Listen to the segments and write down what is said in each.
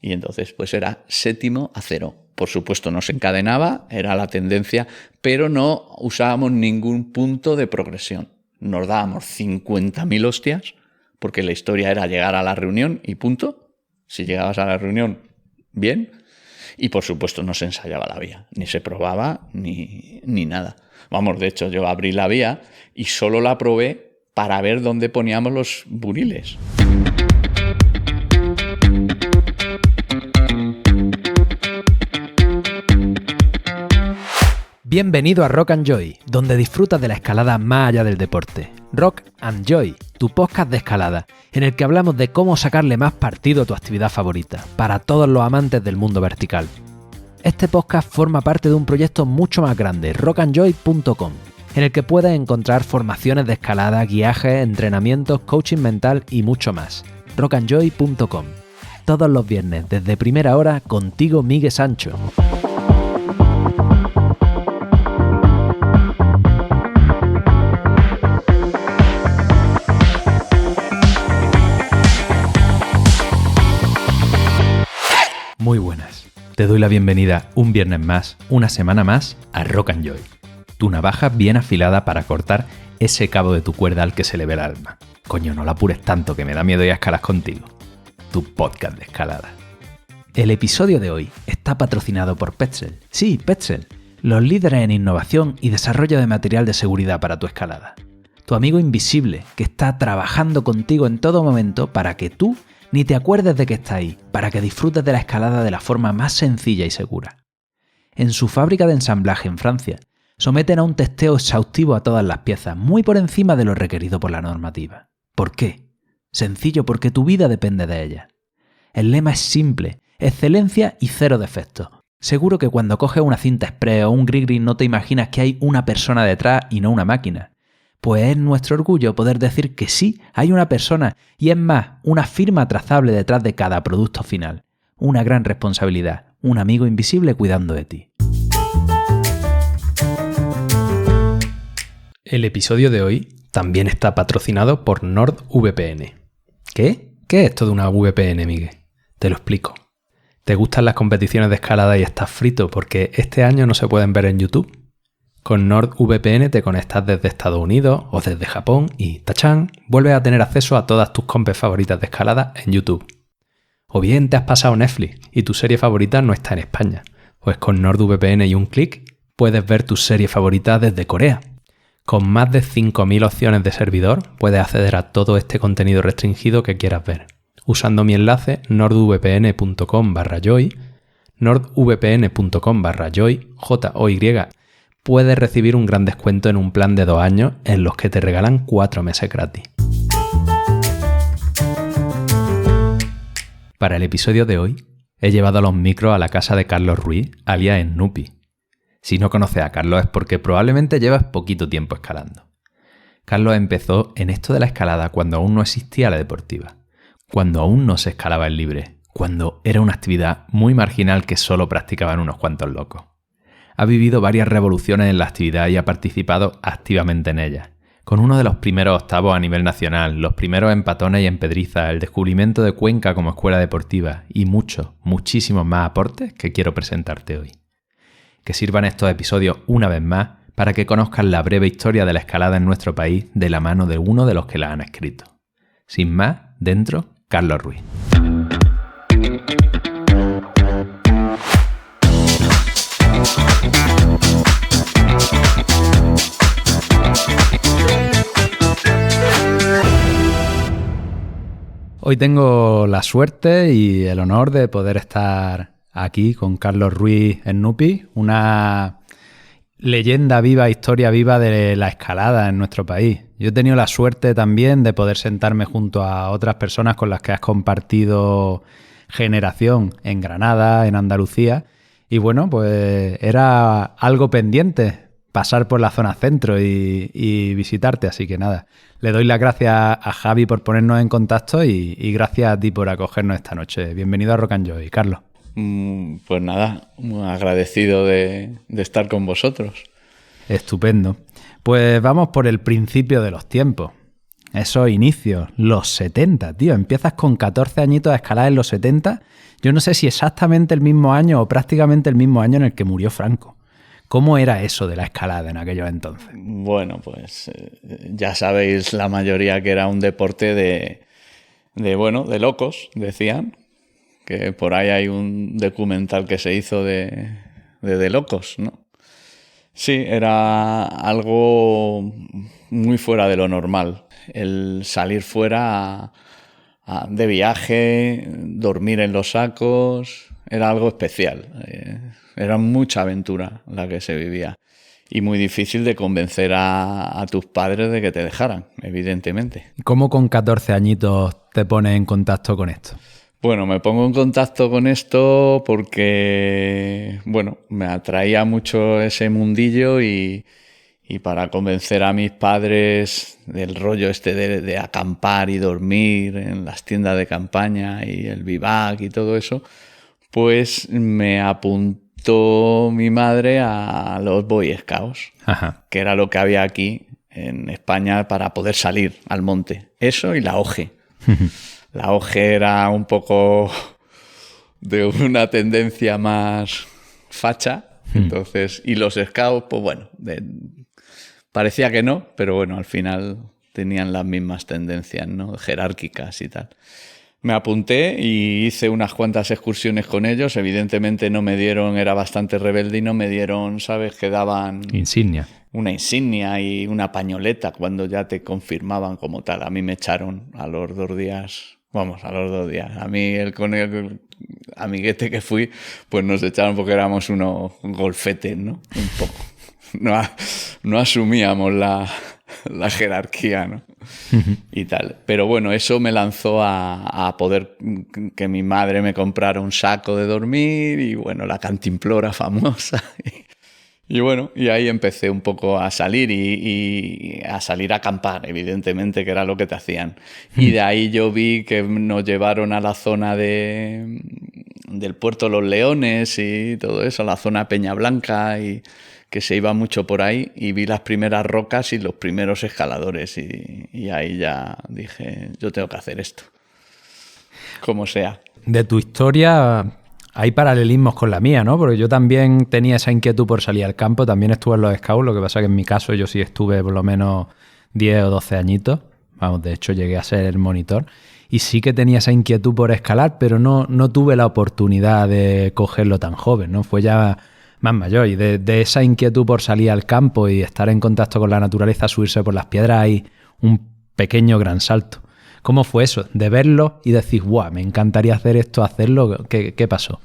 Y entonces pues era 7-0. Por supuesto no se encadenaba, era la tendencia, pero no usábamos ningún punto de progresión. Nos dábamos 50.000 hostias, porque la historia era llegar a la reunión y punto. Si llegabas a la reunión, bien. Y por supuesto no se ensayaba la vía, ni se probaba, ni nada. Vamos, de hecho yo abrí la vía y solo la probé para ver dónde poníamos los buriles. Bienvenido a Rock and Joy, donde disfrutas de la escalada más allá del deporte. Rock and Joy, tu podcast de escalada, en el que hablamos de cómo sacarle más partido a tu actividad favorita, para todos los amantes del mundo vertical. Este podcast forma parte de un proyecto mucho más grande, rockandjoy.com, en el que puedes encontrar formaciones de escalada, guiajes, entrenamientos, coaching mental y mucho más. rockandjoy.com. Todos los viernes, desde primera hora, contigo Miguel Sancho. Muy buenas, te doy la bienvenida un viernes más, una semana más a Rock and Joy, tu navaja bien afilada para cortar ese cabo de tu cuerda al que se le ve el alma. Coño, no la apures tanto que me da miedo ir a escalar contigo. Tu podcast de escalada. El episodio de hoy está patrocinado por Petzl. Sí, Petzl, los líderes en innovación y desarrollo de material de seguridad para tu escalada. Tu amigo invisible que está trabajando contigo en todo momento para que tú ni te acuerdes de que está ahí, para que disfrutes de la escalada de la forma más sencilla y segura. En su fábrica de ensamblaje en Francia, someten a un testeo exhaustivo a todas las piezas, muy por encima de lo requerido por la normativa. ¿Por qué? Sencillo, porque tu vida depende de ella. El lema es simple, excelencia y cero defectos. Seguro que cuando coges una cinta express o un grip no te imaginas que hay una persona detrás y no una máquina. Pues es nuestro orgullo poder decir que sí, hay una persona y es más, una firma trazable detrás de cada producto final. Una gran responsabilidad, un amigo invisible cuidando de ti. El episodio de hoy también está patrocinado por NordVPN. ¿Qué? ¿Qué es esto de una VPN, Miguel? Te lo explico. ¿Te gustan las competiciones de escalada y estás frito porque este año no se pueden ver en YouTube? Con NordVPN te conectas desde Estados Unidos o desde Japón y ¡tachán! Vuelves a tener acceso a todas tus compes favoritas de escalada en YouTube. O bien te has pasado Netflix y tu serie favorita no está en España. Pues con NordVPN y un clic puedes ver tus series favoritas desde Corea. Con más de 5.000 opciones de servidor puedes acceder a todo este contenido restringido que quieras ver. Usando mi enlace nordvpn.com/joy, nordvpn.com/joy, Joy, puedes recibir un gran descuento en un plan de 2 años en los que te regalan 4 meses gratis. Para el episodio de hoy, he llevado los micros a la casa de Carlos Ruiz, alias Snoopy. Si no conoces a Carlos es porque probablemente llevas poquito tiempo escalando. Carlos empezó en esto de la escalada cuando aún no existía la deportiva, cuando aún no se escalaba en libre, cuando era una actividad muy marginal que solo practicaban unos cuantos locos. Ha vivido varias revoluciones en la actividad y ha participado activamente en ellas, con uno de los primeros octavos a nivel nacional, los primeros en Patones y en Pedriza, el descubrimiento de Cuenca como escuela deportiva y muchísimos más aportes que quiero presentarte hoy. Que sirvan estos episodios una vez más para que conozcan la breve historia de la escalada en nuestro país de la mano de uno de los que la han escrito. Sin más, dentro, Carlos Ruiz. Hoy tengo la suerte y el honor de poder estar aquí con Carlos Ruiz Snoopy, una leyenda viva, historia viva de la escalada en nuestro país. Yo he tenido la suerte también de poder sentarme junto a otras personas con las que has compartido generación en Granada, en Andalucía, y bueno, pues era algo pendiente pasar por la zona centro y visitarte, así que nada. Le doy las gracias a Javi por ponernos en contacto y gracias a ti por acogernos esta noche. Bienvenido a Rock and Joy, Carlos. Pues nada, muy agradecido de estar con vosotros. Estupendo. Pues vamos por el principio de los tiempos. Esos inicios, los 70, tío. Empiezas con 14 añitos a escalar en los 70. Yo no sé si exactamente el mismo año o prácticamente el mismo año en el que murió Franco. ¿Cómo era eso de la escalada en aquellos entonces? Bueno, pues ya sabéis la mayoría que era un deporte de locos, decían. Que por ahí hay un documental que se hizo de locos, ¿no? Sí, era algo muy fuera de lo normal. El salir fuera de viaje, dormir en los sacos, era algo especial. Era mucha aventura la que se vivía. Y muy difícil de convencer a tus padres de que te dejaran, evidentemente. ¿Cómo con 14 añitos te pones en contacto con esto? Bueno, me pongo en contacto con esto porque, me atraía mucho ese mundillo y para convencer a mis padres del rollo este de acampar y dormir en las tiendas de campaña y el bivac y todo eso, pues me apuntó mi madre a los Boy Scouts, Ajá. que era lo que había aquí en España para poder salir al monte. Eso y la OGE. La OGE era un poco de una tendencia más facha, entonces, y los Scouts, pues bueno, parecía que no, pero bueno, al final tenían las mismas tendencias, ¿no? Jerárquicas y tal. Me apunté y hice unas cuantas excursiones con ellos. Evidentemente no me dieron, era bastante rebelde y no me dieron, ¿sabes? Que daban... Insignia. Una insignia y una pañoleta cuando ya te confirmaban como tal. A mí me echaron a los 2 días... Vamos, a los 2 días. A mí, con el amiguete que fui, pues nos echaron porque éramos unos golfetes, ¿no? Un poco. No asumíamos la jerarquía, ¿no? Y tal. Pero bueno, eso me lanzó a poder que mi madre me comprara un saco de dormir y bueno, la cantimplora famosa. Y bueno, y ahí empecé un poco a salir y a salir a acampar, evidentemente, que era lo que te hacían. Y de ahí yo vi que nos llevaron a la zona del Puerto Los Leones y todo eso, la zona Peña Blanca, y que se iba mucho por ahí, y vi las primeras rocas y los primeros escaladores. Y ahí ya dije, yo tengo que hacer esto, como sea. De tu historia... Hay paralelismos con la mía, ¿no? Porque yo también tenía esa inquietud por salir al campo, también estuve en los Scouts, lo que pasa que en mi caso yo sí estuve por lo menos 10 o 12 añitos, vamos, de hecho llegué a ser el monitor, y sí que tenía esa inquietud por escalar, pero no tuve la oportunidad de cogerlo tan joven, ¿no? Fue ya más mayor, y de esa inquietud por salir al campo y estar en contacto con la naturaleza, subirse por las piedras, hay un pequeño gran salto. ¿Cómo fue eso? De verlo y decir, ¡guau! Me encantaría hacer esto, hacerlo. ¿Qué pasó?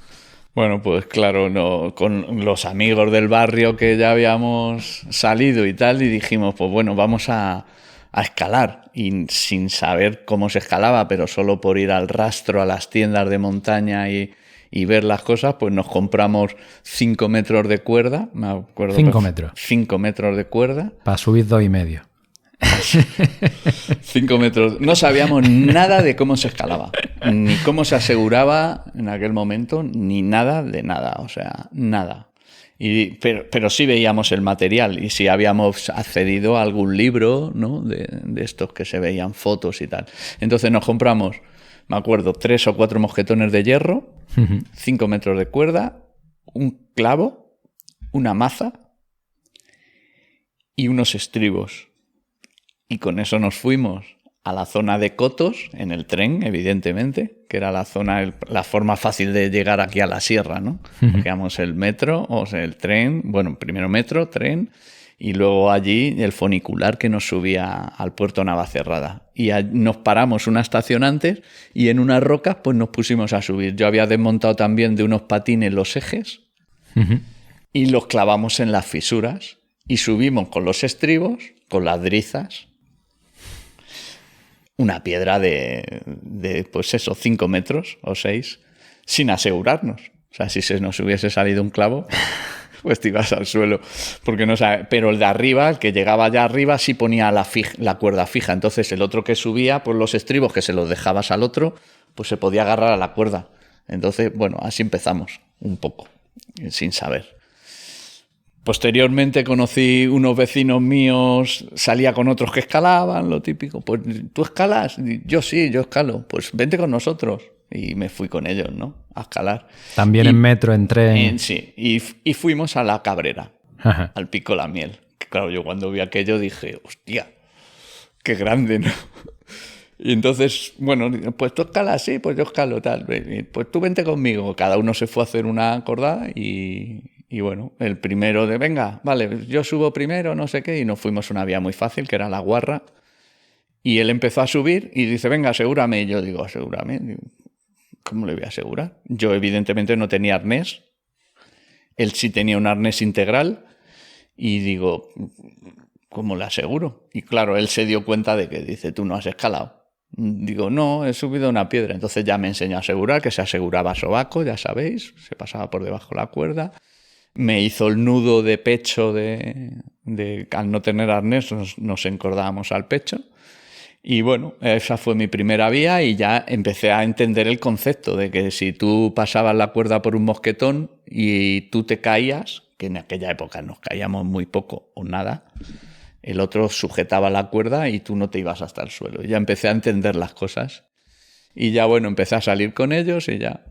Bueno, pues claro, no, con los amigos del barrio que ya habíamos salido y tal, y dijimos, pues bueno, vamos a escalar. Y sin saber cómo se escalaba, pero solo por ir al rastro a las tiendas de montaña y ver las cosas, pues nos compramos 5 metros de cuerda. Me acuerdo. 5 metros. 5 metros de cuerda. Para subir 2,5. 5 metros. No sabíamos nada de cómo se escalaba, ni cómo se aseguraba en aquel momento, ni nada de nada, o sea, nada. Pero sí veíamos el material y sí habíamos accedido a algún libro, ¿no? de estos que se veían fotos y tal. Entonces nos compramos, me acuerdo, 3 o 4 mosquetones de hierro, 5 metros de cuerda, un clavo, una maza y unos estribos. Y con eso nos fuimos a la zona de Cotos, en el tren, evidentemente, que era la zona, la forma fácil de llegar aquí a la sierra, ¿no? Cogíamos el metro, o sea, el tren, bueno, primero metro, tren, y luego allí el funicular que nos subía al puerto Navacerrada. Y nos paramos una estación antes y en unas rocas pues nos pusimos a subir. Yo había desmontado también de unos patines los ejes y los clavamos en las fisuras y subimos con los estribos, con las drizas, una piedra de pues eso, 5 metros o 6, sin asegurarnos. O sea, si se nos hubiese salido un clavo, pues te ibas al suelo. Porque no sabe. Pero el de arriba, el que llegaba allá arriba, sí ponía la cuerda fija. Entonces el otro que subía, pues los estribos que se los dejabas al otro, pues se podía agarrar a la cuerda. Entonces, bueno, así empezamos un poco, sin saber. Posteriormente conocí unos vecinos míos, salía con otros que escalaban, lo típico. Pues, ¿tú escalas? Yo sí, yo escalo. Pues vente con nosotros. Y me fui con ellos, ¿no? A escalar. También en metro, en tren. Sí, y fuimos a la Cabrera, Ajá. al Pico La Miel. Que claro, yo cuando vi aquello dije, hostia, qué grande, ¿no? Y entonces, bueno, pues tú escalas, sí, pues yo escalo, tal. Pues tú vente conmigo. Cada uno se fue a hacer una acordada y bueno, el primero de, venga, vale, yo subo primero, no sé qué, y nos fuimos a una vía muy fácil, que era la Guarra. Y él empezó a subir y dice, venga, asegúrame. Y yo digo, asegúrame. Digo, ¿cómo le voy a asegurar? Yo evidentemente no tenía arnés. Él sí tenía un arnés integral. Y digo, ¿cómo le aseguro? Y claro, él se dio cuenta de que dice, tú no has escalado. Digo, no, he subido una piedra. Entonces ya me enseñó a asegurar, que se aseguraba a sobaco, ya sabéis, se pasaba por debajo de la cuerda. Me hizo el nudo de pecho al no tener arnés, nos encordábamos al pecho. Y bueno, esa fue mi primera vía y ya empecé a entender el concepto de que si tú pasabas la cuerda por un mosquetón y tú te caías, que en aquella época nos caíamos muy poco o nada, el otro sujetaba la cuerda y tú no te ibas hasta el suelo. Ya empecé a entender las cosas y ya bueno, empecé a salir con ellos y ya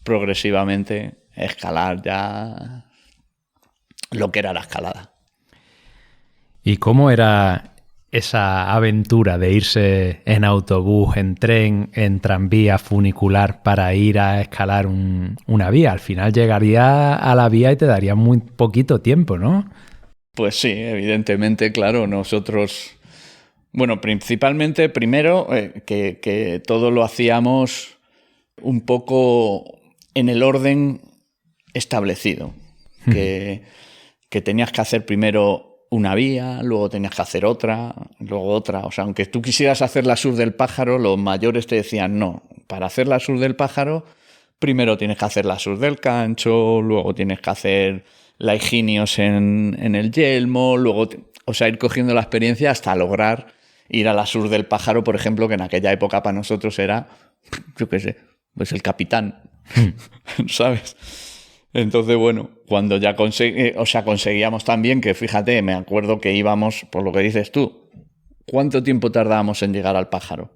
progresivamente escalar ya lo que era la escalada. ¿Y cómo era esa aventura de irse en autobús, en tren, en tranvía funicular para ir a escalar una vía? Al final llegaría a la vía y te daría muy poquito tiempo, ¿no? Pues sí, evidentemente, claro, nosotros, bueno, principalmente, primero, que todo lo hacíamos un poco en el orden establecido, que tenías que hacer primero una vía, luego tenías que hacer otra, luego otra. O sea, aunque tú quisieras hacer la Sur del Pájaro, los mayores te decían, no, para hacer la Sur del Pájaro, primero tienes que hacer la Sur del Cancho, luego tienes que hacer la Higinios en el Yelmo, luego, o sea, ir cogiendo la experiencia hasta lograr ir a la Sur del Pájaro, por ejemplo, que en aquella época para nosotros era, yo qué sé, pues el capitán, ¿sabes? Entonces, bueno, cuando ya conseguíamos también que, fíjate, me acuerdo que íbamos, por lo que dices tú, ¿cuánto tiempo tardábamos en llegar al Pájaro?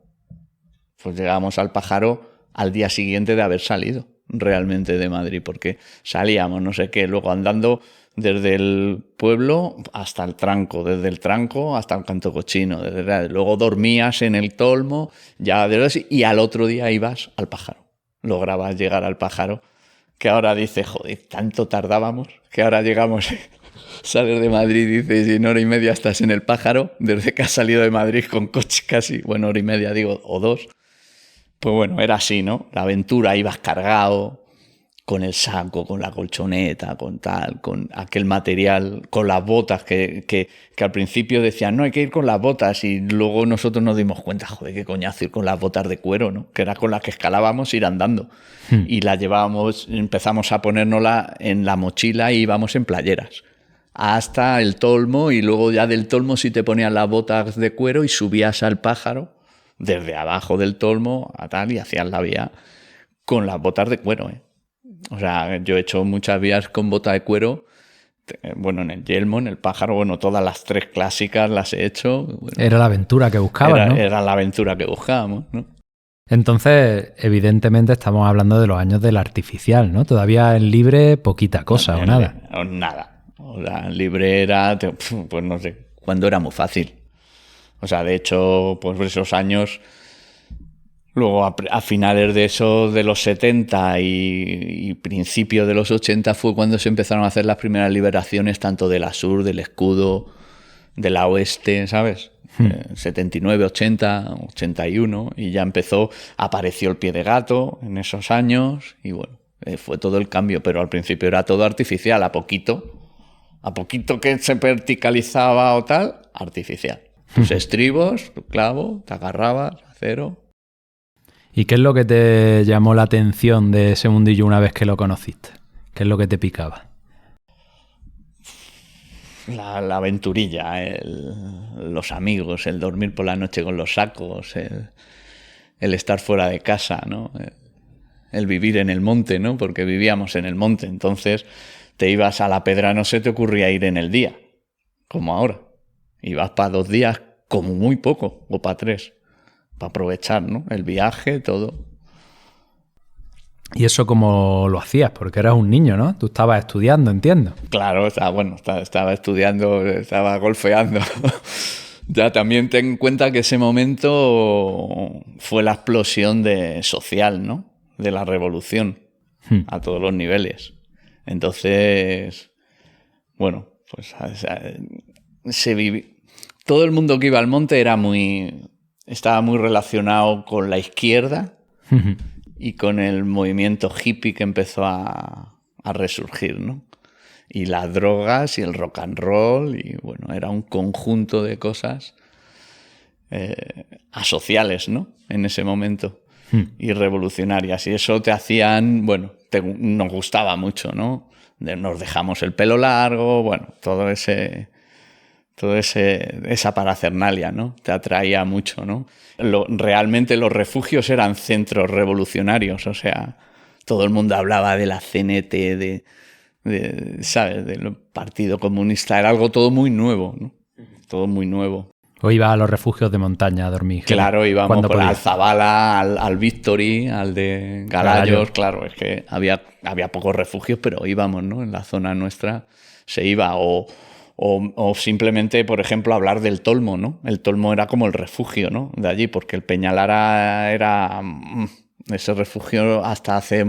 Pues llegábamos al Pájaro al día siguiente de haber salido realmente de Madrid, porque salíamos, no sé qué, luego andando desde el pueblo hasta el Tranco, desde el Tranco hasta el Canto Cochino, luego dormías en el Tolmo, ya y al otro día ibas al Pájaro, lograbas llegar al Pájaro, que ahora dice, joder, tanto tardábamos, que ahora llegamos, sales de Madrid, dices, y en hora y media estás en el Pájaro, desde que has salido de Madrid con coche casi, bueno, hora y media digo, o dos. Pues bueno, era así, ¿no? La aventura, ibas cargado con el saco, con la colchoneta, con tal, con aquel material, con las botas que al principio decían, no, hay que ir con las botas, y luego nosotros nos dimos cuenta, joder, qué coñazo ir con las botas de cuero, ¿no? Que era con las que escalábamos ir andando. Y la llevábamos, empezamos a ponérnosla en la mochila y íbamos en playeras hasta el Tolmo, y luego ya del Tolmo sí te ponían las botas de cuero y subías al Pájaro desde abajo del Tolmo a tal y hacías la vía con las botas de cuero, ¿eh? O sea, yo he hecho muchas vías con bota de cuero, bueno, en el Yelmo, en el Pájaro, bueno, todas las tres clásicas las he hecho. Bueno, era la aventura que buscabas, ¿no? Era la aventura que buscábamos, ¿no? Entonces, evidentemente estamos hablando de los años del artificial, ¿no? Todavía en libre poquita cosa o nada. Nada. O sea, en libre era, pues no sé, cuando era muy fácil. O sea, de hecho, pues por esos años, luego a finales de eso, de los 70 y principios de los 80 fue cuando se empezaron a hacer las primeras liberaciones, tanto de la Sur, del Escudo, de la Oeste, ¿sabes? 79, 80, 81, y ya apareció el Pie de Gato en esos años, y bueno, fue todo el cambio, pero al principio era todo artificial, a poquito que se verticalizaba o tal, artificial. Tus estribos, tu clavo, te agarrabas, acero. ¿Y qué es lo que te llamó la atención de ese mundillo una vez que lo conociste? ¿Qué es lo que te picaba? La aventurilla, los amigos, el dormir por la noche con los sacos, el estar fuera de casa, ¿no? El vivir en el monte, ¿no? Porque vivíamos en el monte, entonces te ibas a la Pedra, no se te ocurría ir en el día, como ahora. Ibas para 2 días, como muy poco, o para 3, para aprovechar, ¿no? El viaje, todo. ¿Y eso cómo lo hacías? Porque eras un niño, ¿no? Tú estabas estudiando, entiendo. Claro, estaba estudiando, estaba golfeando. Ya también ten en cuenta que ese momento fue la explosión social, ¿no? De la revolución a todos los niveles. Entonces, bueno, pues todo el mundo que iba al monte estaba muy relacionado con la izquierda y con el movimiento hippie que empezó a resurgir, ¿no? Y las drogas y el rock and roll, y bueno, era un conjunto de cosas asociales, ¿no? En ese momento, y revolucionarias. Y eso te hacían, bueno, nos gustaba mucho, ¿no? Nos dejamos el pelo largo, bueno, esa parafernalia, ¿no? Te atraía mucho, ¿no? Realmente los refugios eran centros revolucionarios, o sea, todo el mundo hablaba de la CNT, ¿sabes? Del Partido Comunista, era algo todo muy nuevo, ¿no? Todo muy nuevo. ¿O ibas a los refugios de montaña a dormir? Claro, íbamos por Alzabala, al Victory, al de Galayos. Claro, es que había pocos refugios, pero íbamos, ¿no? En la zona nuestra se iba. O simplemente, por ejemplo, hablar del Tolmo, ¿no? El Tolmo era como el refugio, ¿no? De allí, porque el Peñalara era ese refugio hasta hace...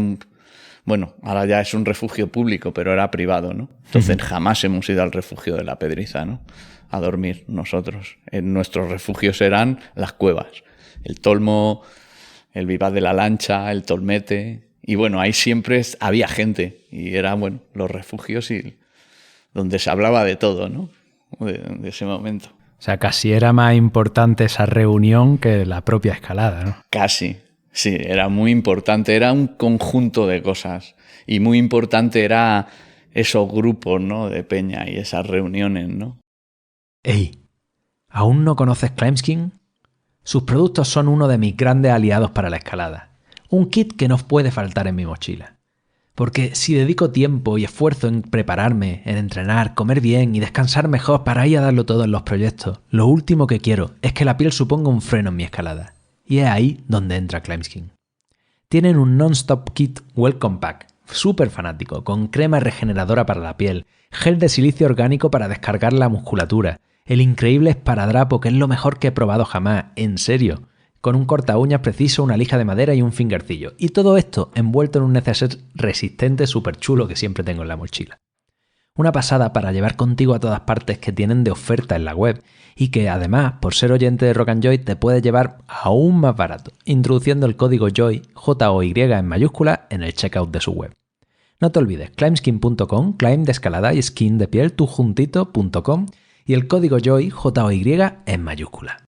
Bueno, ahora ya es un refugio público, pero era privado, ¿no? Entonces jamás hemos ido al refugio de la Pedriza, ¿no? A dormir nosotros. Nuestros refugios eran las cuevas. El Tolmo, el Vivaz de la Lancha, el Tolmete. Y bueno, ahí siempre había gente. Y eran, bueno, los refugios y donde se hablaba de todo, ¿no? De ese momento. O sea, casi era más importante esa reunión que la propia escalada, ¿no? Casi. Sí, era muy importante, era un conjunto de cosas y muy importante era esos grupos, ¿no? De peña y esas reuniones, ¿no? ¡Ey! ¿Aún no conoces Climbskin? Sus productos son uno de mis grandes aliados para la escalada. Un kit que no puede faltar en mi mochila. Porque si dedico tiempo y esfuerzo en prepararme, en entrenar, comer bien y descansar mejor para ir a darlo todo en los proyectos, lo último que quiero es que la piel suponga un freno en mi escalada. Y es ahí donde entra Climbskin. Tienen un non-stop kit Welcome Pack, súper fanático, con crema regeneradora para la piel, gel de silicio orgánico para descargar la musculatura, el increíble esparadrapo que es lo mejor que he probado jamás, en serio, con un corta uñas preciso, una lija de madera y un fingercillo. Y todo esto envuelto en un neceser resistente súper chulo que siempre tengo en la mochila. Una pasada para llevar contigo a todas partes que tienen de oferta en la web y que además, por ser oyente de Rock and Joy, te puede llevar aún más barato, introduciendo el código JOY, J-O-Y en mayúscula, en el checkout de su web. No te olvides, climbskin.com, climb de escalada y skin de piel, tú juntito.com y el código JOY, J-O-Y en mayúscula.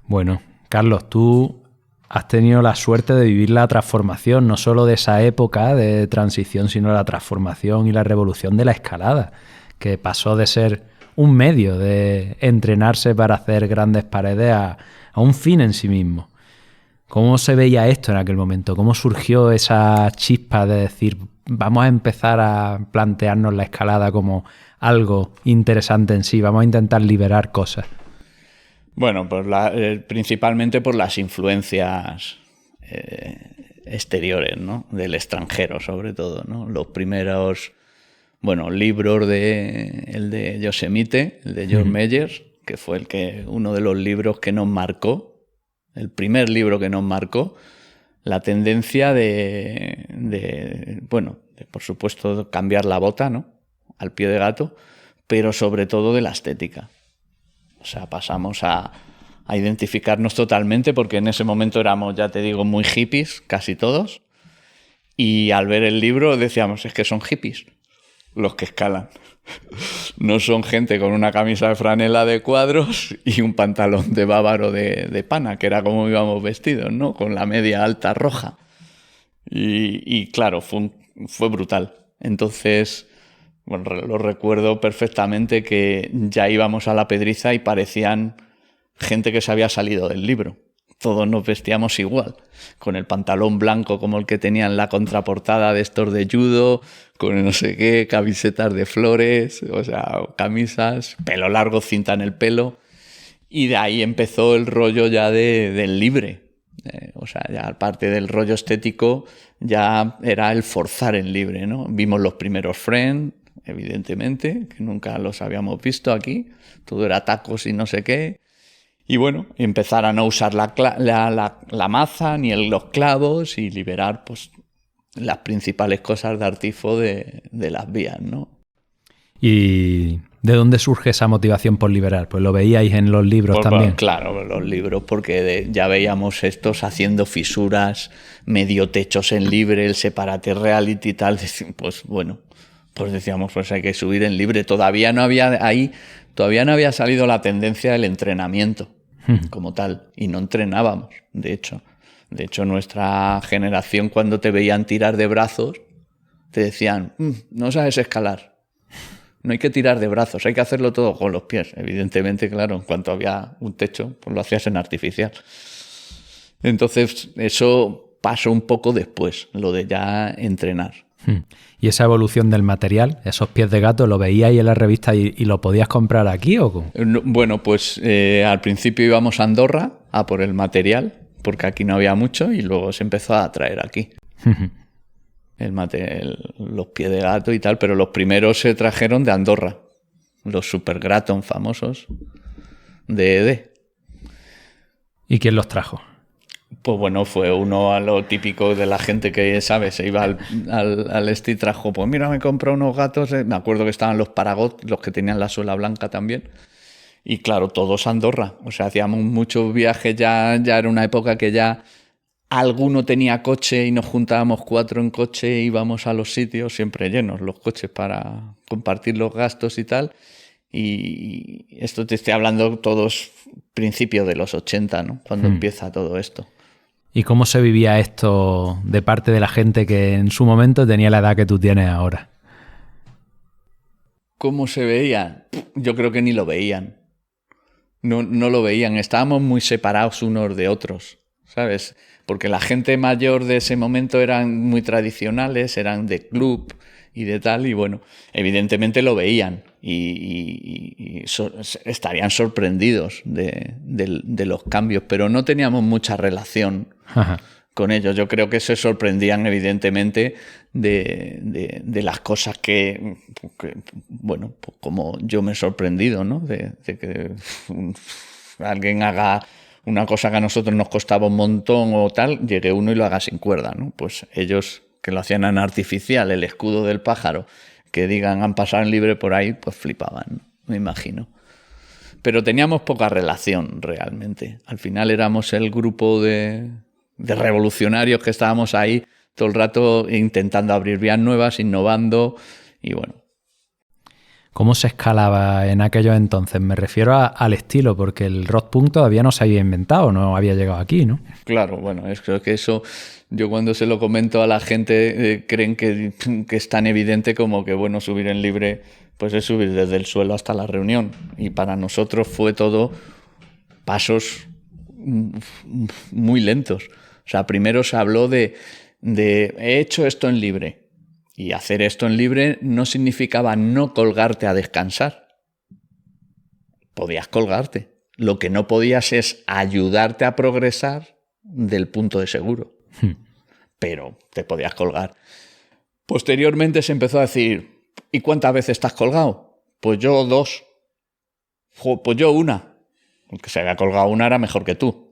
Bueno, Carlos, tú has tenido la suerte de vivir la transformación, no solo de esa época de transición, sino la transformación y la revolución de la escalada, que pasó de ser un medio de entrenarse para hacer grandes paredes a un fin en sí mismo. ¿Cómo se veía esto en aquel momento? ¿Cómo surgió esa chispa de decir, vamos a empezar a plantearnos la escalada como algo interesante en sí, vamos a intentar liberar cosas? Bueno, pues principalmente por las influencias exteriores, ¿no? Del extranjero, sobre todo, ¿no? Los primeros, bueno, libros el de Yosemite, el de George Meyers, que fue uno de los libros que nos marcó, el primer libro que nos marcó, la tendencia de por supuesto, cambiar la bota, ¿no? Al pie de gato, pero sobre todo de la estética. O sea, pasamos a identificarnos totalmente porque en ese momento éramos, ya te digo, muy hippies, casi todos. Y al ver el libro decíamos, es que son hippies los que escalan. No son gente con una camisa de franela de cuadros y un pantalón de bávaro de pana, que era como íbamos vestidos, ¿no? Con la media alta roja. Y claro, fue brutal. Entonces... Bueno, lo recuerdo perfectamente que ya íbamos a la Pedriza y parecían gente que se había salido del libro, todos nos vestíamos igual, con el pantalón blanco como el que tenía en la contraportada de estos de judo, con no sé qué, camisetas de flores, o sea, camisas, pelo largo, cinta en el pelo. Y de ahí empezó el rollo ya del libre. O sea, ya aparte del rollo estético, ya era el forzar el libre, ¿no? Vimos los primeros Friends, evidentemente, que nunca los habíamos visto aquí. Todo era tacos y no sé qué. Y bueno, empezar a no usar la maza ni los clavos y liberar pues las principales cosas de Artifo de las vías, ¿no? ¿Y de dónde surge esa motivación por liberar? Pues lo veíais en los libros también. Bueno, claro, los libros, porque ya veíamos estos haciendo fisuras, medio techos en libre, el Separate Reality y tal. Pues bueno, pues decíamos, pues hay que subir en libre. Todavía no había salido la tendencia del entrenamiento como tal, y no entrenábamos, de hecho. De hecho, nuestra generación, cuando te veían tirar de brazos, te decían, no sabes escalar. No hay que tirar de brazos, hay que hacerlo todo con los pies. Evidentemente, claro, en cuanto había un techo, pues lo hacías en artificial. Entonces, eso pasó un poco después, lo de ya entrenar. ¿Y esa evolución del material, esos pies de gato, lo veíais en la revista y lo podías comprar aquí o cómo? Bueno, pues al principio íbamos a Andorra a por el material, porque aquí no había mucho, y luego se empezó a traer aquí. Los pies de gato y tal, pero los primeros se trajeron de Andorra, los Super Graton famosos de ED. ¿Y quién los trajo? Pues bueno, fue uno a lo típico de la gente que, ¿sabes? Se iba al este y trajo, pues mira, me compré unos gatos. Me acuerdo que estaban los Paragot, los que tenían la suela blanca también. Y claro, todos a Andorra. O sea, hacíamos muchos viajes, ya era una época que ya alguno tenía coche y nos juntábamos 4 en coche e íbamos a los sitios, siempre llenos los coches para compartir los gastos y tal. Y esto te estoy hablando todos principios de los 80, ¿no? Cuando empieza todo esto. ¿Y cómo se vivía esto de parte de la gente que en su momento tenía la edad que tú tienes ahora? ¿Cómo se veía? Yo creo que ni lo veían. No lo veían. Estábamos muy separados unos de otros, ¿sabes? Porque la gente mayor de ese momento eran muy tradicionales, eran de club y de tal, y bueno, evidentemente lo veían y estarían sorprendidos de los cambios, pero no teníamos mucha relación con ellos. Yo creo que se sorprendían evidentemente de las cosas que bueno, pues como yo me he sorprendido, ¿no? De que alguien haga una cosa que a nosotros nos costaba un montón o tal, llegue uno y lo haga sin cuerda, ¿no? Pues ellos que lo hacían en artificial, el escudo del pájaro, que digan han pasado en libre por ahí, pues flipaban, ¿no? Me imagino. Pero teníamos poca relación realmente. Al final éramos el grupo de revolucionarios que estábamos ahí todo el rato intentando abrir vías nuevas, innovando y bueno. ¿Cómo se escalaba en aquellos entonces? Me refiero al estilo, porque el rock punk todavía no se había inventado, no había llegado aquí, ¿no? Claro, bueno, creo que eso, yo cuando se lo comento a la gente, creen que es tan evidente como que, bueno, subir en libre, pues es subir desde el suelo hasta la reunión. Y para nosotros fue todo pasos muy lentos. O sea, primero se habló de he hecho esto en libre. Y hacer esto en libre no significaba no colgarte a descansar. Podías colgarte. Lo que no podías es ayudarte a progresar del punto de seguro. Pero te podías colgar. Posteriormente se empezó a decir, ¿y cuántas veces te has colgado? Pues yo 2. Pues yo 1. El que se había colgado 1 era mejor que tú.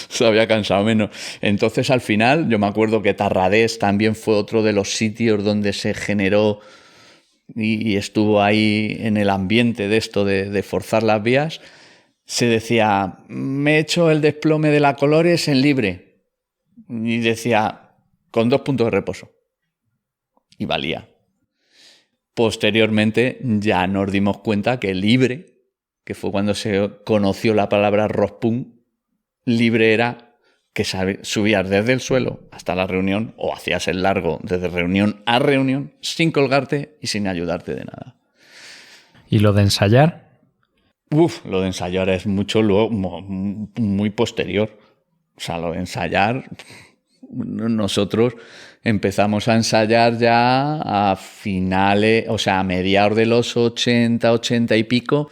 Se había cansado menos. Entonces, al final, yo me acuerdo que Tarradés también fue otro de los sitios donde se generó y estuvo ahí en el ambiente de esto de forzar las vías. Se decía, me he hecho el desplome de la Colores en libre. Y decía, con 2 puntos de reposo. Y valía. Posteriormente, ya nos dimos cuenta que libre, que fue cuando se conoció la palabra rock punk, libre era que subías desde el suelo hasta la reunión o hacías el largo desde reunión a reunión sin colgarte y sin ayudarte de nada. ¿Y lo de ensayar? Lo de ensayar es mucho luego, muy posterior. O sea, lo de ensayar, nosotros empezamos a ensayar ya a finales, o sea, a mediados de los 80, 80 y pico,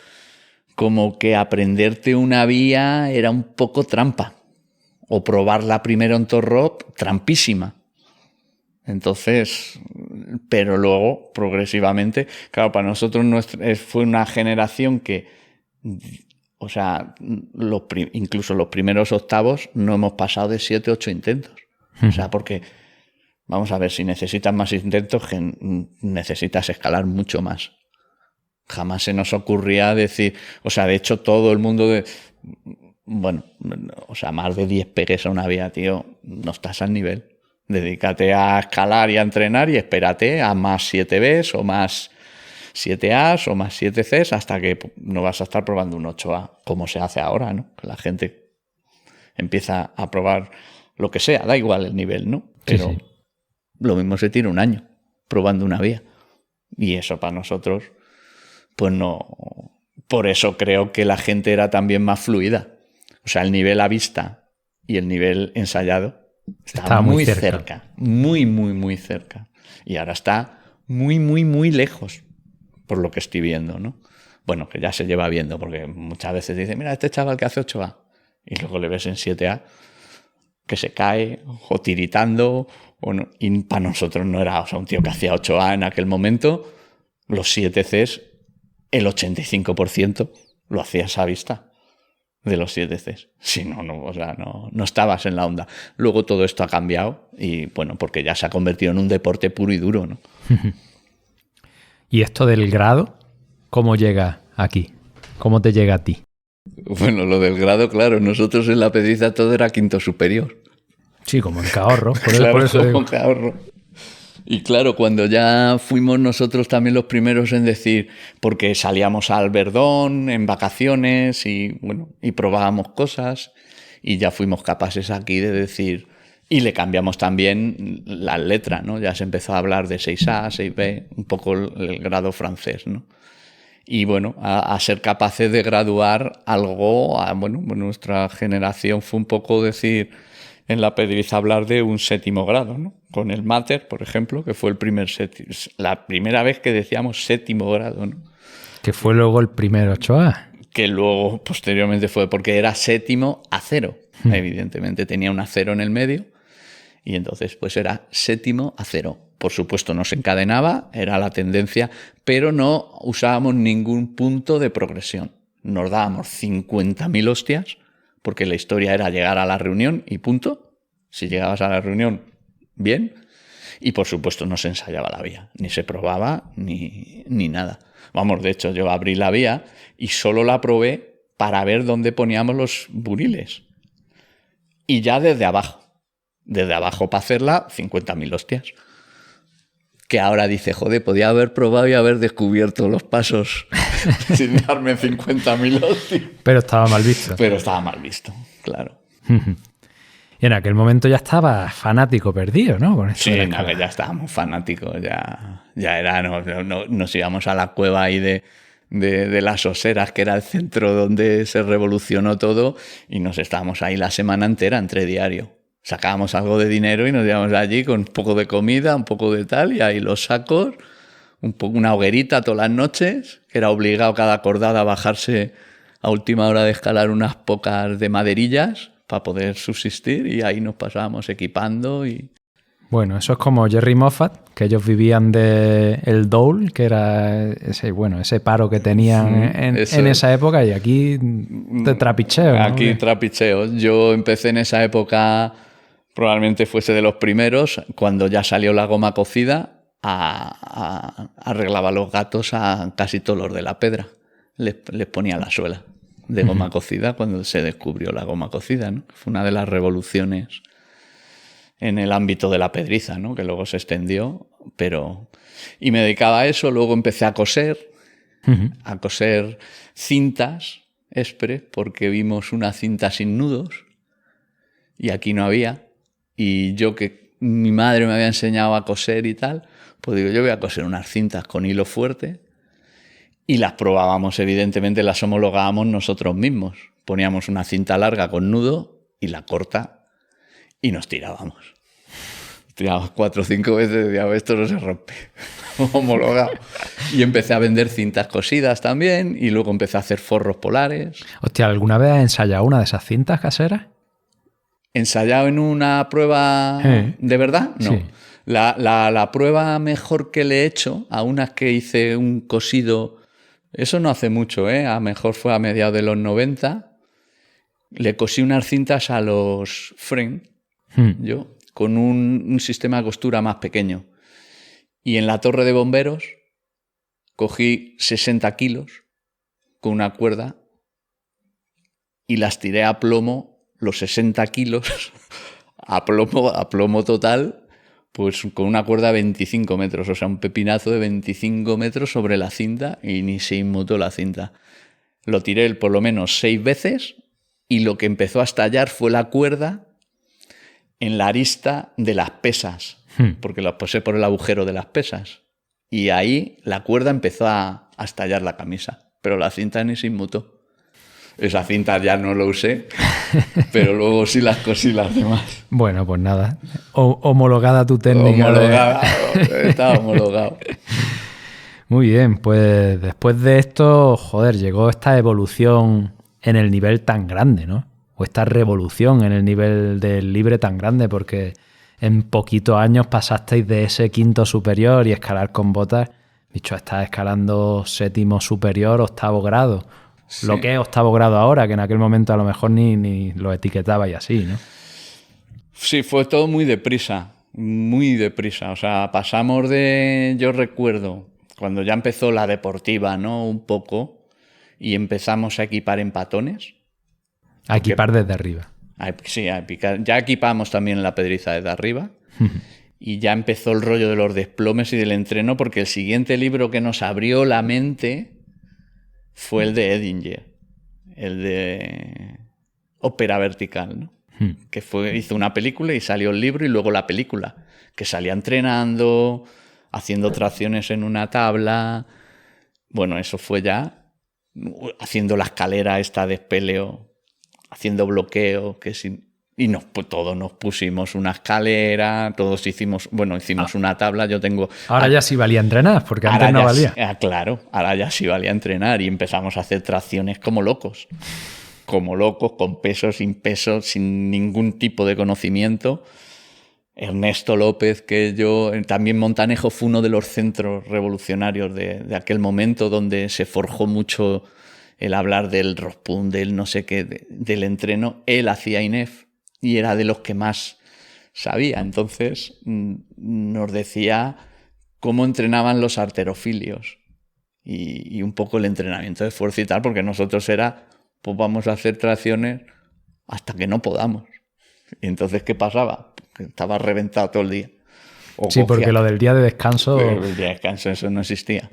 como que aprenderte una vía era un poco trampa. O probarla primero en Torrop, trampísima. Entonces, pero luego, progresivamente, claro, para nosotros fue una generación que, o sea, incluso los primeros octavos no hemos pasado de 7, 8 intentos. O sea, porque, vamos a ver, si necesitas más intentos, necesitas escalar mucho más. Jamás se nos ocurría decir, o sea, de hecho todo el mundo bueno, o sea, más de 10 pegues a una vía, tío, no estás al nivel. Dedícate a escalar y a entrenar y espérate a más 7Bs o más 7As o más 7Cs hasta que no vas a estar probando un 8A, como se hace ahora, ¿no? Que la gente empieza a probar lo que sea, da igual el nivel, ¿no? Pero sí. Lo mismo se tira un año probando una vía. Y eso para nosotros, pues no. Por eso creo que la gente era también más fluida. O sea, el nivel a vista y el nivel ensayado estaba muy cerca. Muy, muy, muy cerca. Y ahora está muy, muy, muy lejos, por lo que estoy viendo, ¿no? Bueno, que ya se lleva viendo, porque muchas veces dicen, mira, este chaval que hace 8A, y luego le ves en 7A, que se cae, o tiritando, o no. Y para nosotros no era, o sea, un tío que hacía 8A en aquel momento, los 7Cs, el 85% lo hacías a vista de los 7Cs. Si no, o sea, no estabas en la onda. Luego todo esto ha cambiado y, bueno, porque ya se ha convertido en un deporte puro y duro, ¿no? ¿Y esto del grado, cómo llega aquí? ¿Cómo te llega a ti? Bueno, lo del grado, claro, nosotros en la Pedriza todo era quinto superior. Sí, como en Cahorro. Claro, por eso como en Cahorro. Y claro, cuando ya fuimos nosotros también los primeros en decir, porque salíamos al Verdón en vacaciones y bueno, y probábamos cosas y ya fuimos capaces aquí de decir, y le cambiamos también la letra, ¿no? Ya se empezó a hablar de 6A, 6B, un poco el grado francés, ¿no? Y bueno, a ser capaces de graduar algo, bueno, nuestra generación fue un poco decir, en la Pedriza hablar de un séptimo grado, ¿no? Con el máter, por ejemplo, que fue la primera vez que decíamos séptimo grado, ¿no? Que fue luego el primer 8A. Que luego, posteriormente, fue porque era séptimo a 0. Evidentemente tenía un A0 en el medio y entonces pues era séptimo a 0. Por supuesto no se encadenaba, era la tendencia, pero no usábamos ningún punto de progresión. Nos dábamos 50.000 hostias, porque la historia era llegar a la reunión y punto. Si llegabas a la reunión, bien. Y por supuesto no se ensayaba la vía, ni se probaba, ni nada. Vamos, de hecho yo abrí la vía y solo la probé para ver dónde poníamos los buriles. Y ya desde abajo para hacerla 50.000 hostias. Que ahora dice, joder, podía haber probado y haber descubierto los pasos sin darme 50.000 hostias. Pero estaba mal visto. Pero estaba mal visto, claro. Y en aquel momento ya estaba fanático perdido, ¿no? Con esto sí, ya estábamos fanáticos. Ya era, nos íbamos a la cueva ahí de las Oseras, que era el centro donde se revolucionó todo, y nos estábamos ahí la semana entera entre diario. Sacábamos algo de dinero y nos íbamos allí con un poco de comida, un poco de tal, y ahí los sacos, una hoguerita todas las noches, que era obligado cada acordada a bajarse a última hora de escalar unas pocas de maderillas para poder subsistir, y ahí nos pasábamos equipando y... Bueno, eso es como Jerry Moffat, que ellos vivían de el dole, que era ese paro que tenían en esa época, y aquí de trapicheo, ¿no? Aquí trapicheo. Yo empecé en esa época, probablemente fuese de los primeros, cuando ya salió la goma cocida, arreglaba los gatos a casi todos los de la Pedra. Les ponía la suela de goma cocida cuando se descubrió la goma cocida, ¿no? Fue una de las revoluciones en el ámbito de la Pedriza, ¿no? Que luego se extendió, y me dedicaba a eso. Luego empecé a coser cintas Espre, porque vimos una cinta sin nudos y aquí no había, y yo, que mi madre me había enseñado a coser y tal, pues digo, yo voy a coser unas cintas con hilo fuerte, y las probábamos, evidentemente las homologábamos nosotros mismos. Poníamos una cinta larga con nudo y la corta y nos tirábamos. Tirábamos 4 o 5 veces y decíamos, esto no se rompe. Homologado. Y empecé a vender cintas cosidas también y luego empecé a hacer forros polares. Hostia, ¿alguna vez has ensayado una de esas cintas caseras? ¿Ensayado en una prueba de verdad? No. Sí. La prueba mejor que le he hecho a unas que hice un cosido, eso no hace mucho, a lo mejor fue a mediados de los 90, le cosí unas cintas a los Friend, yo, con un sistema de costura más pequeño. Y en la torre de bomberos cogí 60 kilos con una cuerda y las tiré a plomo, los 60 kilos, a plomo total, pues con una cuerda de 25 metros, o sea, un pepinazo de 25 metros sobre la cinta y ni se inmutó la cinta. Lo tiré por lo menos 6 veces y lo que empezó a estallar fue la cuerda en la arista de las pesas, porque las posé por el agujero de las pesas. Y ahí la cuerda empezó a estallar la camisa, pero la cinta ni se inmutó. Esa cinta ya no lo usé, pero luego sí las cosí las demás. Bueno, pues nada. Homologada tu técnica. Homologada, estaba homologado. Muy bien, pues después de esto, joder, llegó esta evolución en el nivel tan grande, ¿no? O esta revolución en el nivel del libre tan grande, porque en poquitos años pasasteis de ese quinto superior y escalar con botas, dicho, estás escalando séptimo superior, octavo grado. Sí. Lo que es octavo grado ahora, que en aquel momento a lo mejor ni lo etiquetabais así, ¿no? Sí, fue todo muy deprisa, muy deprisa. O sea, pasamos de, yo recuerdo, cuando ya empezó la deportiva, ¿no? Un poco, y empezamos a equipar en patones. A equipar desde arriba. Sí, ya equipamos también la pedriza desde arriba. Y ya empezó el rollo de los desplomes y del entreno, porque el siguiente libro que nos abrió la mente fue el de Edinger, el de Ópera Vertical, ¿no? Que hizo una película y salió el libro y luego la película, que salía entrenando, haciendo tracciones en una tabla. Bueno, eso fue ya haciendo la escalera esta de espeleo, haciendo bloqueo, y todos nos pusimos una escalera, todos hicimos una tabla. Yo tengo... Ahora ya sí valía entrenar, porque antes no valía. Claro, ahora ya sí valía entrenar y empezamos a hacer tracciones como locos, con peso, sin peso, sin ningún tipo de conocimiento. Ernesto López, también Montanejo fue uno de los centros revolucionarios de aquel momento, donde se forjó mucho el hablar del Rospun, del no sé qué, del entreno. Él hacía INEF y era de los que más sabía. Entonces nos decía cómo entrenaban los arterofilios y un poco el entrenamiento de fuerza y tal, porque nosotros pues vamos a hacer tracciones hasta que no podamos. Y entonces, ¿qué pasaba? Que estaba reventado todo el día. Sí, porque lo del día de descanso... El día de descanso, eso no existía.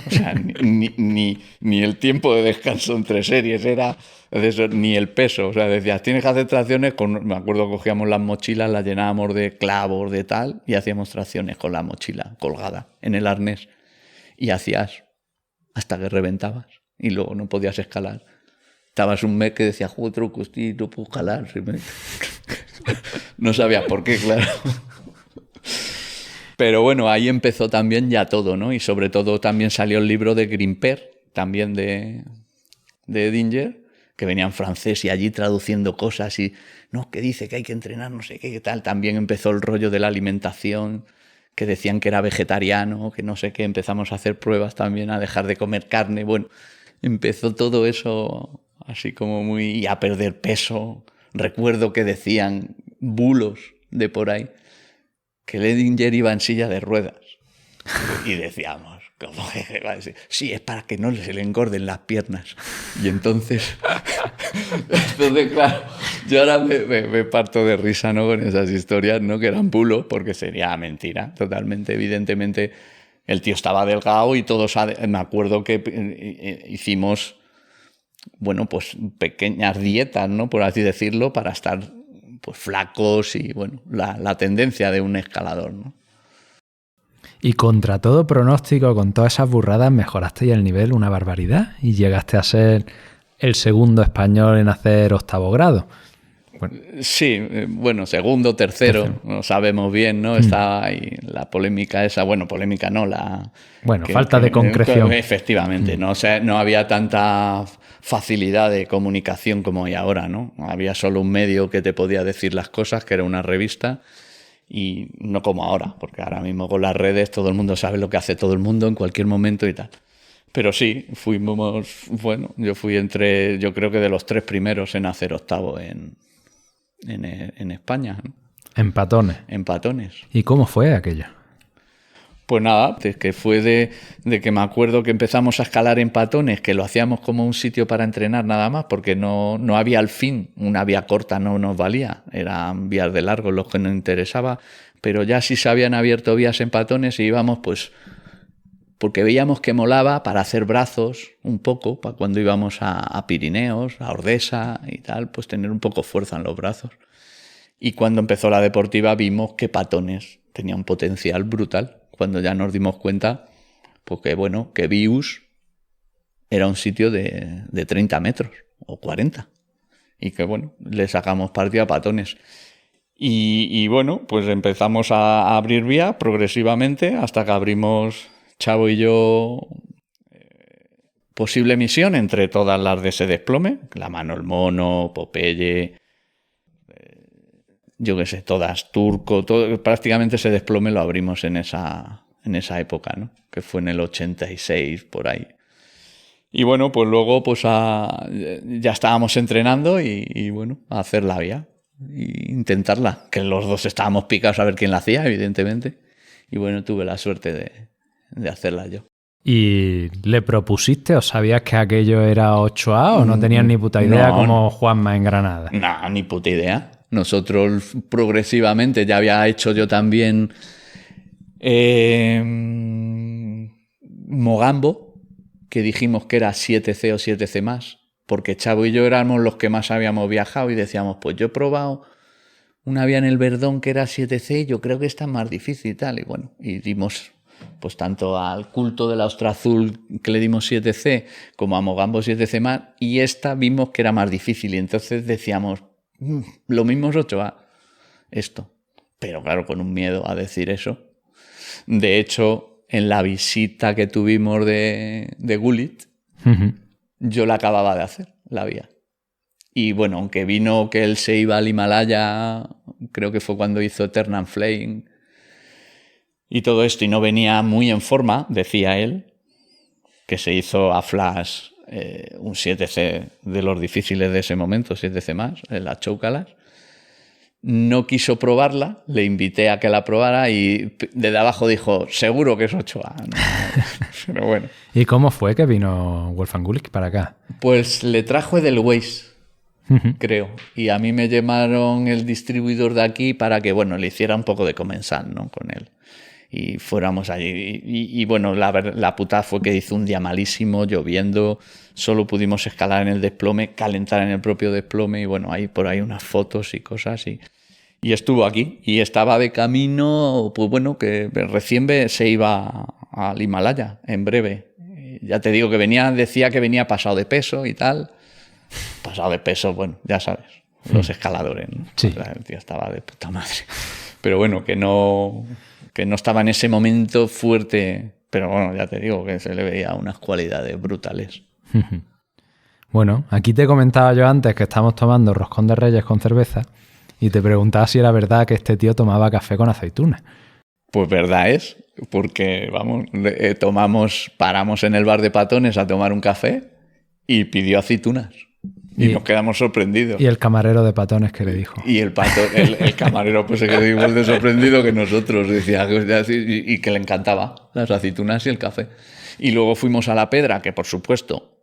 O sea, ni el tiempo de descanso entre series era eso, ni el peso. O sea, decías, tienes que hacer tracciones me acuerdo que cogíamos las mochilas, las llenábamos de clavos, de tal, y hacíamos tracciones con la mochila colgada en el arnés. Y hacías hasta que reventabas y luego no podías escalar. Estabas un mes que decías, juego truco, tío, no puedo escalar. No sabías por qué, claro. Pero bueno, ahí empezó también ya todo, ¿no? Y sobre todo también salió el libro de Grimper, también de Edinger, que venía en francés y allí traduciendo cosas y, no, que dice que hay que entrenar, no sé qué tal. También empezó el rollo de la alimentación, que decían que era vegetariano, que no sé qué. Empezamos a hacer pruebas también, a dejar de comer carne. Bueno, empezó todo eso así como y a perder peso. Recuerdo que decían bulos de por ahí, que Edinger iba en silla de ruedas. Y decíamos, ¿cómo que va a decir? Sí, es para que no se le engorden las piernas. Y entonces claro, yo ahora me parto de risa, ¿no? Con esas historias, ¿no? Que eran bulos, porque sería mentira, totalmente. Evidentemente, el tío estaba delgado y todos... Me acuerdo que hicimos, bueno, pues pequeñas dietas, ¿no? Por así decirlo, para estar... pues flacos y bueno, la tendencia de un escalador, ¿no? Y contra todo pronóstico, con todas esas burradas, mejoraste el nivel una barbaridad y llegaste a ser el segundo español en hacer octavo grado. Bueno, Sí, bueno, segundo, tercero, no sabemos bien, ¿no? Está ahí la polémica esa, bueno, polémica no, Bueno, falta de concreción. Efectivamente, no, o sea, no había tanta facilidad de comunicación como hay ahora, ¿no? Había solo un medio que te podía decir las cosas, que era una revista, y no como ahora, porque ahora mismo con las redes todo el mundo sabe lo que hace todo el mundo en cualquier momento y tal. Pero sí, bueno, yo fui yo creo que de los 3 primeros en hacer octavo en España, ¿no? En Patones. En Patones. ¿Y cómo fue aquello? Pues nada, es que fue de que me acuerdo que empezamos a escalar en Patones, que lo hacíamos como un sitio para entrenar nada más, porque no había al fin, una vía corta no nos valía, eran vías de largo los que nos interesaba, pero ya sí se habían abierto vías en Patones y íbamos pues porque veíamos que molaba para hacer brazos un poco, para cuando íbamos a Pirineos, a Ordesa y tal, pues tener un poco fuerza en los brazos. Y cuando empezó la deportiva vimos que Patones tenía un potencial brutal. Cuando ya nos dimos cuenta, pues que Vius era un sitio de 30 metros o 40. Y que bueno, le sacamos partido a Patones. Y bueno, pues empezamos a abrir vía progresivamente hasta que abrimos Chavo y yo posible misión entre todas las de ese desplome, La Mano el Mono, Popeye, yo qué sé, todas, Turco, todo, prácticamente ese desplome lo abrimos en esa época, ¿no? Que fue en el 86, por ahí. Y bueno, pues luego pues ya estábamos entrenando y bueno, a hacer la vía e intentarla, que los dos estábamos picados a ver quién la hacía, evidentemente. Y bueno, tuve la suerte de hacerla yo. ¿Y le propusiste o sabías que aquello era 8A o no tenías ni puta idea como Juanma en Granada? No, ni puta idea. Nosotros progresivamente, ya había hecho yo también Mogambo, que dijimos que era 7C o 7C más, porque Chavo y yo éramos los que más habíamos viajado y decíamos, pues yo he probado una vía en el Verdón que era 7C y yo creo que está más difícil y tal. Y bueno, y dimos pues tanto al culto de la Ostra Azul que le dimos 7C como a Mogambo 7C más, y esta vimos que era más difícil y entonces decíamos, lo mismo es 8A esto, pero claro, con un miedo a decir eso. De hecho, en la visita que tuvimos de Gullit, yo la acababa de hacer, la vía. Y bueno, aunque vino que él se iba al Himalaya, creo que fue cuando hizo Eternal Flame y todo esto, y no venía muy en forma, decía él, que se hizo a Flash un 7C de los difíciles de ese momento, 7C más, en las Choucalas. No quiso probarla, le invité a que la probara y desde abajo dijo, seguro que es 8A. ¿No? Pero bueno. ¿Y cómo fue que vino Wolfgang Gullit para acá? Pues le trajo Edelweiss, creo. Y a mí me llamaron el distribuidor de aquí para que, bueno, le hiciera un poco de comensal, ¿no? Con él. Y fuéramos allí. Y bueno, la putada fue que hizo un día malísimo, lloviendo, solo pudimos escalar en el desplome, calentar en el propio desplome y bueno, hay por ahí unas fotos y cosas y estuvo aquí. Y estaba de camino, pues bueno, que recién se iba al Himalaya, en breve. Ya te digo que decía que venía pasado de peso y tal. Pasado de peso, bueno, ya sabes, los escaladores, ¿no? Sí. O sea, el tío estaba de puta madre. Pero bueno, que no estaba en ese momento fuerte, pero bueno, ya te digo que se le veía unas cualidades brutales. Bueno, aquí te comentaba yo antes que estábamos tomando roscón de Reyes con cerveza y te preguntaba si era verdad que este tío tomaba café con aceitunas. Pues verdad es, porque vamos, paramos en el bar de Patones a tomar un café y pidió aceitunas. Y nos quedamos sorprendidos. ¿Y el camarero de Patones qué le dijo? Y el camarero pues se quedó igual de sorprendido que nosotros. Decía y que le encantaba las aceitunas y el café. Y luego fuimos a La Pedra, que por supuesto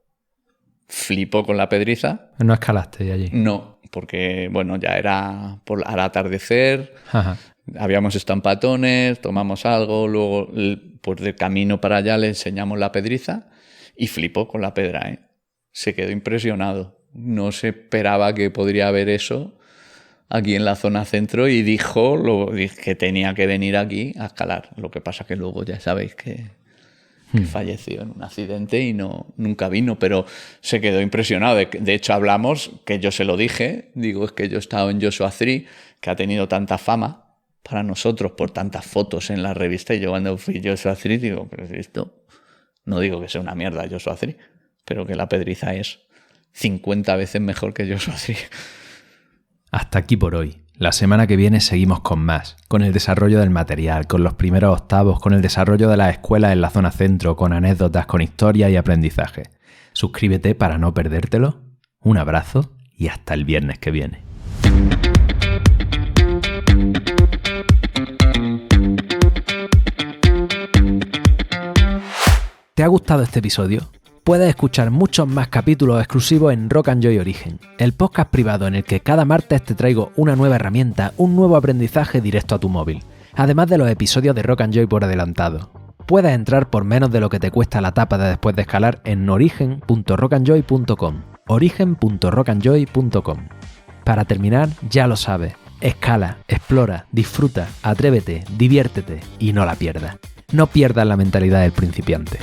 flipó con la pedriza. ¿No escalaste allí? No, porque bueno, ya era al atardecer. Ajá. Habíamos estado en Patones, tomamos algo, luego pues de camino para allá le enseñamos la pedriza y flipó con la pedra, ¿eh? Se quedó impresionado. No se esperaba que podría haber eso aquí en la zona centro y dijo que tenía que venir aquí a escalar. Lo que pasa que luego ya sabéis que que falleció en un accidente y nunca vino, pero se quedó impresionado. De hecho, hablamos, que yo se lo dije, digo, es que yo he estado en Joshua Tree, que ha tenido tanta fama para nosotros por tantas fotos en la revista, y yo cuando fui Joshua Tree digo, pero esto, no digo que sea una mierda Joshua Tree, pero que la Pedriza es 50 veces mejor que Joshua Tree. Hasta aquí por hoy. La semana que viene seguimos con más, con el desarrollo del material, con los primeros octavos, con el desarrollo de las escuelas en la zona centro, con anécdotas, con historia y aprendizaje. Suscríbete para no perdértelo. Un abrazo y hasta el viernes que viene. ¿Te ha gustado este episodio? Puedes escuchar muchos más capítulos exclusivos en Rock and Joy Origen, el podcast privado en el que cada martes te traigo una nueva herramienta, un nuevo aprendizaje directo a tu móvil, además de los episodios de Rock and Joy por adelantado. Puedes entrar por menos de lo que te cuesta la tapa de Después de Escalar en origen.rockandjoy.com, origen.rockandjoy.com. Para terminar, ya lo sabes, escala, explora, disfruta, atrévete, diviértete y no la pierdas. No pierdas la mentalidad del principiante.